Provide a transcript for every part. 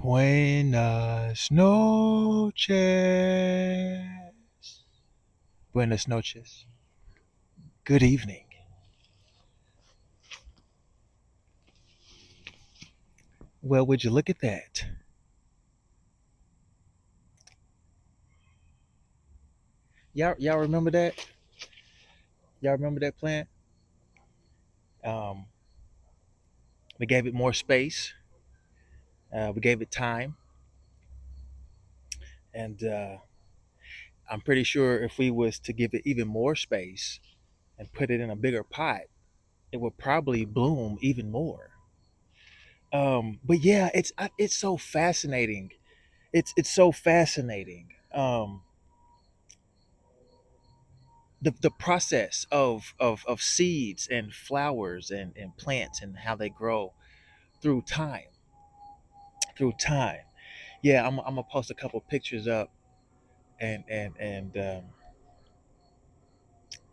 Buenas noches. Buenas noches. Good evening. Well, would you look at that? Y'all remember that? Y'all remember that plant? Um, we gave it more space. We gave it time, and I'm pretty sure if we was to give it even more space and put it in a bigger pot, it would probably bloom even more. But yeah, it's so fascinating. It's so fascinating. The process of seeds and flowers and plants and how they grow through time. Yeah, I'm gonna post a couple pictures up and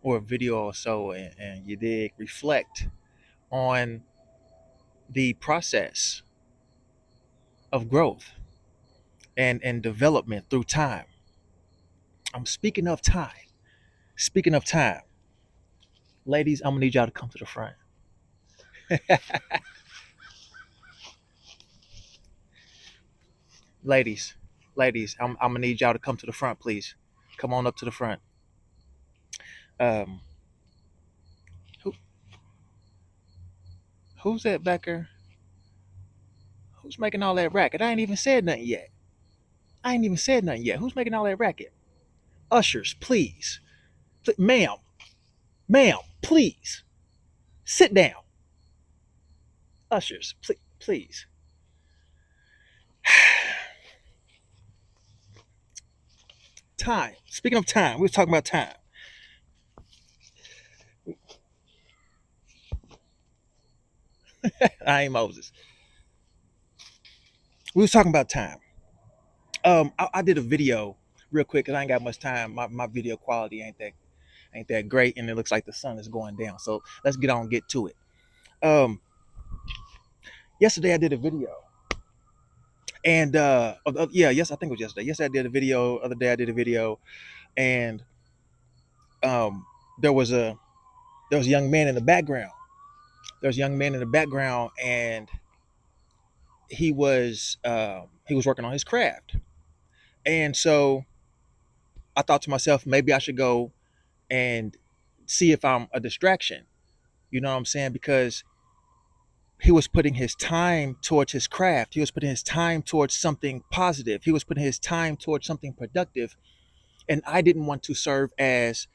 or a video or so, and you did reflect on the process of growth and development through time. I'm speaking of time. Ladies, I'm gonna need y'all to come to the front. ladies ladies, I'm gonna need y'all to come to the front, please. Come on up to the front. um who, who's that back there? Who's making all that racket? I ain't even said nothing yet. Who's making all that racket? Ushers, please. Ma'am, ma'am, please sit down. Ushers, please. Time. Speaking of time, we was talking about time. I ain't Moses. We was talking about time. I did a video real quick because I ain't got much time. My video quality ain't that great, and it looks like the sun is going down. So let's get to it. Um, Yesterday I did a video, and yeah, yes, I think it was yesterday. Yesterday I did a video. Other day I did a video, and um, there was a young man in the background. There's a young man in the background, and he was working on his craft, and so I thought to myself, maybe I should go and see if I'm a distraction. You know what I'm saying? Because he was putting his time towards his craft. He was putting his time towards something positive. He was putting his time towards something productive. And I didn't want to serve as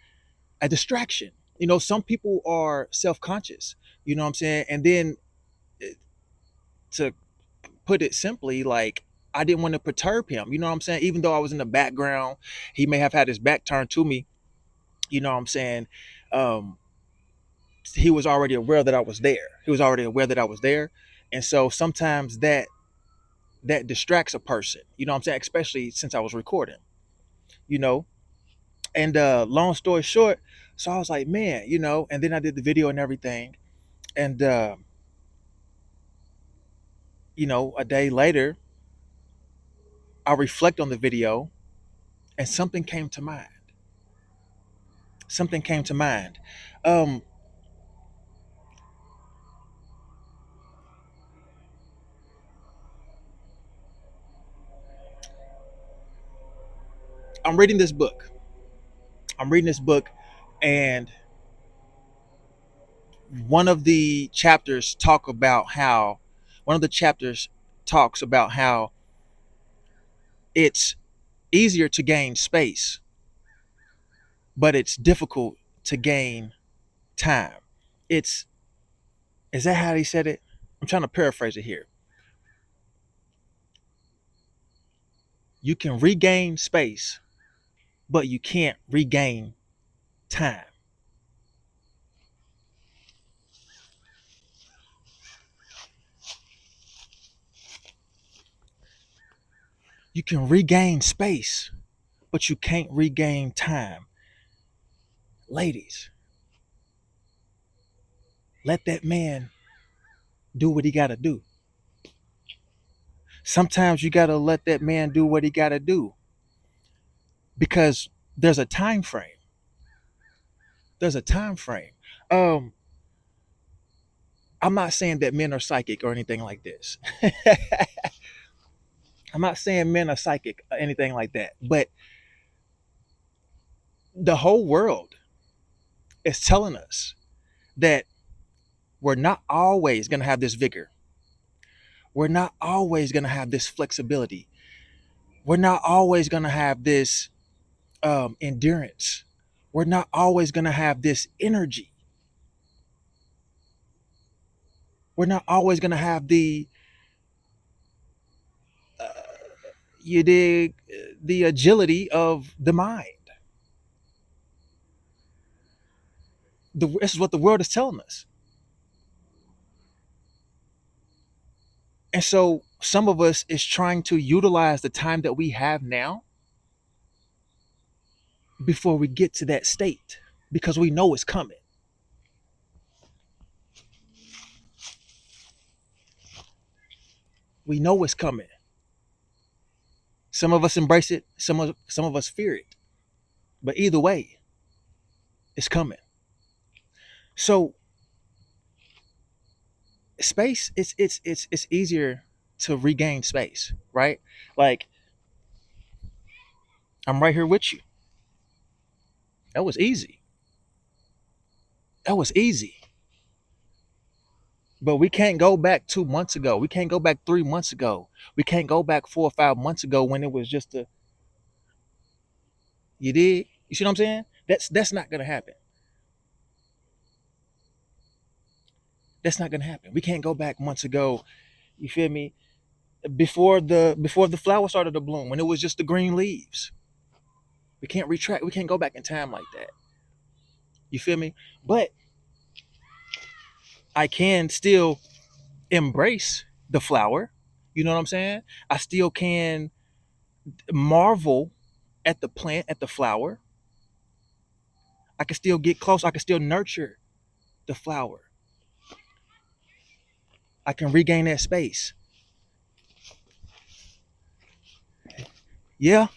a distraction. You know, some people are self conscious, you know what I'm saying? And then eh, to put it simply, like, I didn't want to perturb him, you know what I'm saying? Even though I was in the background, he may have had his back turned to me, you know what I'm saying? Um, he was already aware that I was there. He was already aware that I was there. And so sometimes that distracts a person, you know what I'm saying? Especially since I was recording, you know. And long story short, so I was like, man, you know, and then I did the video and everything. And you know, a day later, I reflect on the video and something came to mind. Something came to mind. Um, I'm reading this book. I'm reading this book, and one of the chapters talk about how one of the chapters talks about how it's easier to gain space, but it's difficult to gain time. It's Is that how he said it? I'm trying to paraphrase it here. You can regain space, but you can't regain time. You can regain space, but you can't regain time. Ladies, let that man do what he got to do. Sometimes you got to let that man do what he got to do because there's a time frame. There's a time frame. Um, I'm not saying that men are psychic or anything like this. I'm not saying men are psychic or anything like that. But the whole world is telling us that we're not always going to have this vigor. We're not always going to have this flexibility. We're not always going to have this endurance. We're not always going to have this energy. We're not always going to have uh, you dig, the agility of the mind. This is what the world is telling us. And so some of us is trying to utilize the time that we have now before we get to that state because we know it's coming. We know it's coming. Some of us embrace it, some of us fear it. But either way, it's coming. So space, it's easier to regain space, right? Like I'm right here with you. That was easy. That was easy. But we can't go back 2 months ago. We can't go back 3 months ago. We can't go back 4 or 5 months ago when it was just a you did. You see what I'm saying? That's not gonna happen. That's not gonna happen. We can't go back months ago. You feel me? Before the flower started to bloom, when it was just the green leaves. We can't retract. We can't go back in time like that. You feel me? But I can still embrace the flower. You know what I'm saying? I still can marvel at the plant, at the flower. I can still get close. I can still nurture the flower. I can regain that space. Yeah,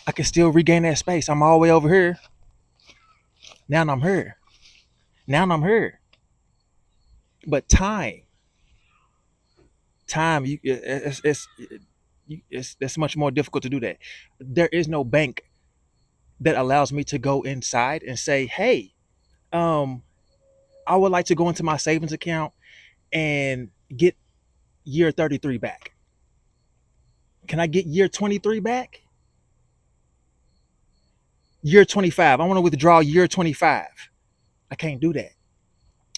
I can still regain that space. I'm all the way over here. Now I'm here. Now I'm here. But time, it's much more difficult to do that. There is no bank that allows me to go inside and say, "Hey, um, I would like to go into my savings account and get year 33 back. Can I get year 23 back? Year 25. I want to withdraw year 25. I can't do that.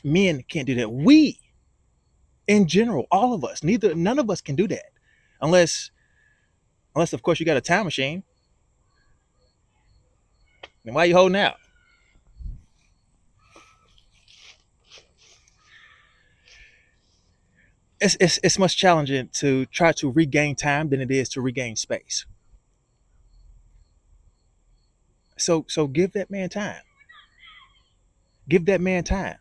Men can't do that. We, in general, all of us, none of us can do that, unless of course you got a time machine. Then why are you holding out? It's much challenging to try to regain time than it is to regain space. So give that man time. Give that man time.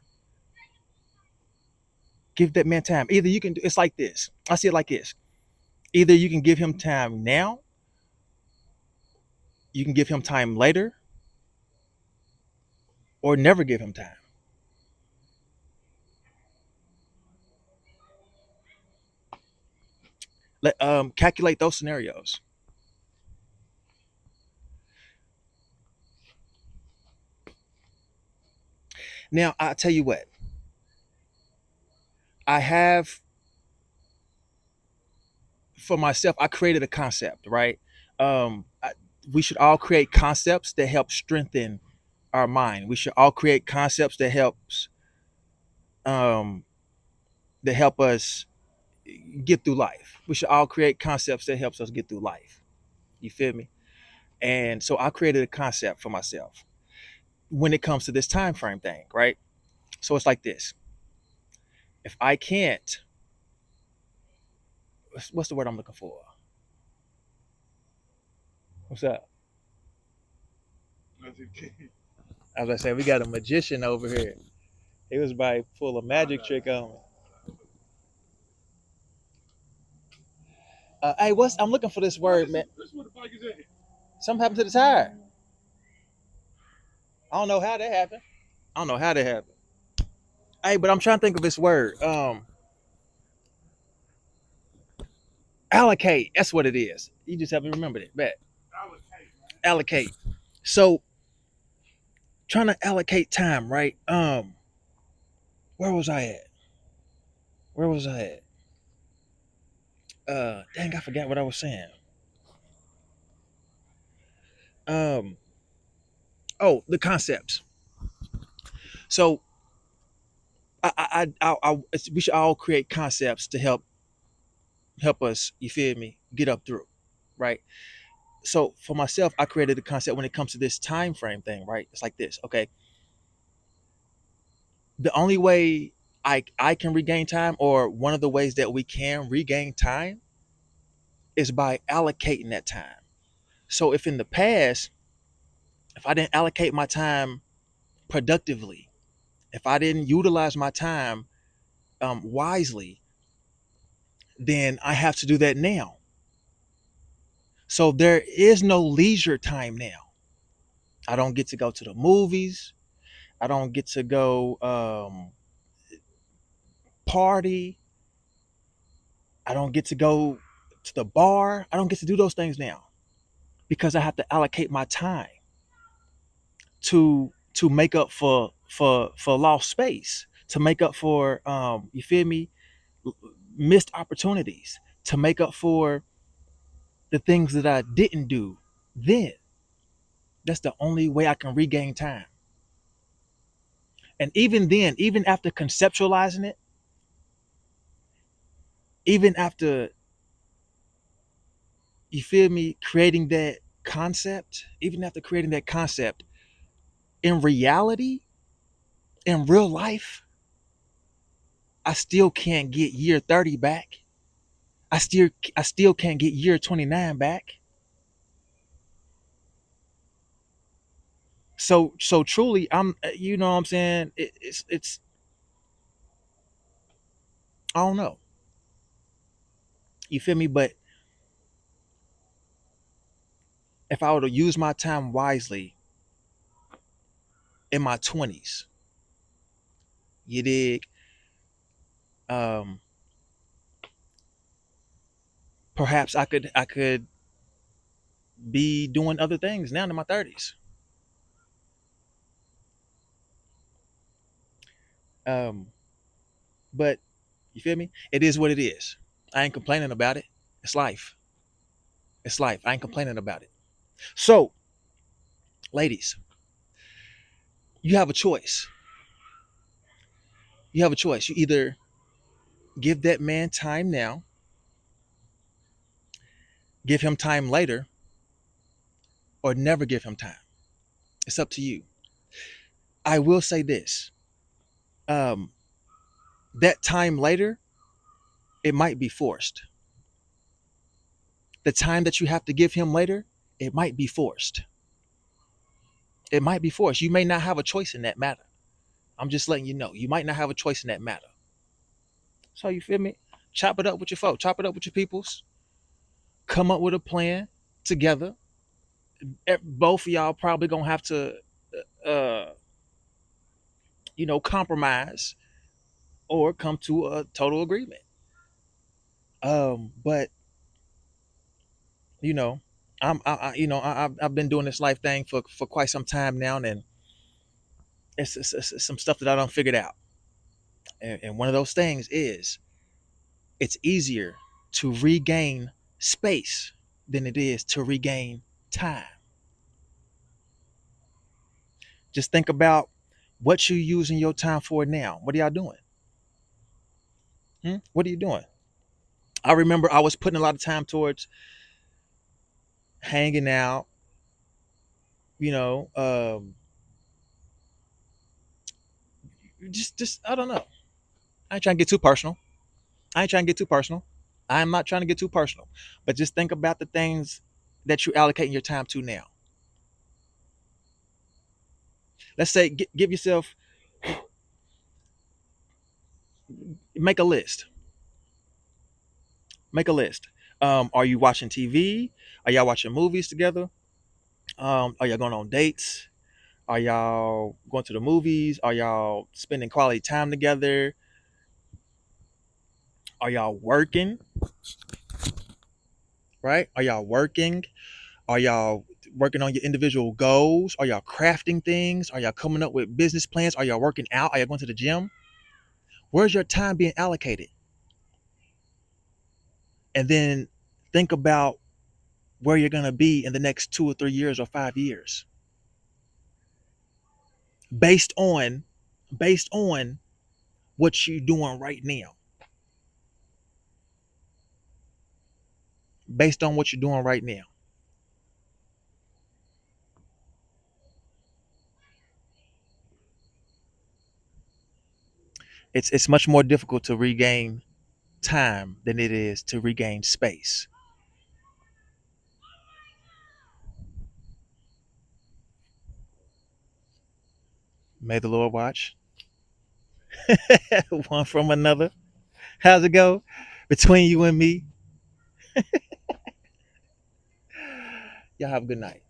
Give that man time. Either you can. It's like this. I see it like this. Either you can give him time now, you can give him time later, or never give him time. Calculate those scenarios. Now I tell you what. I have for myself. I created a concept, right? We should all create concepts that help strengthen our mind. We should all create concepts um, that help us get through life. We should all create concepts that helps us get through life. You feel me? And so I created a concept for myself when it comes to this time frame thing, right? So it's like this. If I can't, what's the word I'm looking for? What's up? As I said, we got a magician over here. He was about to pull a magic trick on me. Hey, what's I'm looking for this word, man. Something happened to the tire. I don't know how that happened. I don't know how that happened. Hey, but I'm trying to think of this word. Allocate. That's what it is. You just haven't remembered it. Bet. Allocate. So trying to allocate time, right? Where was I at? Where was I at? Dang, I forgot what I was saying. Um, oh, the concepts. So we should all create concepts to help us. You feel me? Get up through, right? So for myself, I created a concept when it comes to this time frame thing, right? It's like this. Okay, the only way I can regain time, or one of the ways that we can regain time, is by allocating that time. So if in the past, if I didn't allocate my time productively, if I didn't utilize my time wisely, then I have to do that now. So there is no leisure time now. I don't get to go to the movies. I don't get to go party. I don't get to go to the bar. I don't get to do those things now because I have to allocate my time to make up for lost space, to make up for you feel me, missed opportunities, to make up for the things that I didn't do then. That's the only way I can regain time. And even then, even after conceptualizing it, even after you feel me, creating that concept, even after creating that concept, in reality, in real life, I still can't get year 30 back. I still can't get year 29 back. So truly, I'm you know what I'm saying, it's I don't know. You feel me? But if I were to use my time wisely in my 20s, you dig, um perhaps I could be doing other things now in my 30s. Um but you feel me? It is what it is. I ain't complaining about it. It's life. It's life. I ain't complaining about it. So, ladies, you have a choice. You have a choice. You either give that man time now, give him time later, or never give him time. It's up to you. I will say this. Um, that time later, it might be forced. The time that you have to give him later, it might be forced. It might be forced. You may not have a choice in that matter. I'm just letting you know. You might not have a choice in that matter. So you feel me? Chop it up with your folks. Chop it up with your peoples. Come up with a plan together. Both of y'all probably gonna have to, uh, compromise or come to a total agreement. But you know, I've been doing this life thing for quite some time now, and it's some stuff that I don't figured out. And one of those things is it's easier to regain space than it is to regain time. Just think about what you're using your time for now. What are y'all doing? What are you doing? I remember I was putting a lot of time towards hanging out, you know, just I don't know. I ain't trying to get too personal. I ain't trying to get too personal. I am not trying to get too personal. But just think about the things that you're allocating your time to now. Let's say give yourself, make a list. Make a list. Are you watching TV? Are y'all watching movies together? Are y'all going on dates? Are y'all going to the movies? Are y'all spending quality time together? Are y'all working? Right? Are y'all working? Are y'all working on your individual goals? Are y'all crafting things? Are y'all coming up with business plans? Are y'all working out? Are y'all going to the gym? Where's your time being allocated? And then think about where you're going to be in the next 2 or 3 years or 5 years based on based on what you're doing right now. Based on what you're doing right now. It's much more difficult to regain time than it is to regain space. May the Lord watch. One from another. How's it go? Between you and me. Y'all have a good night.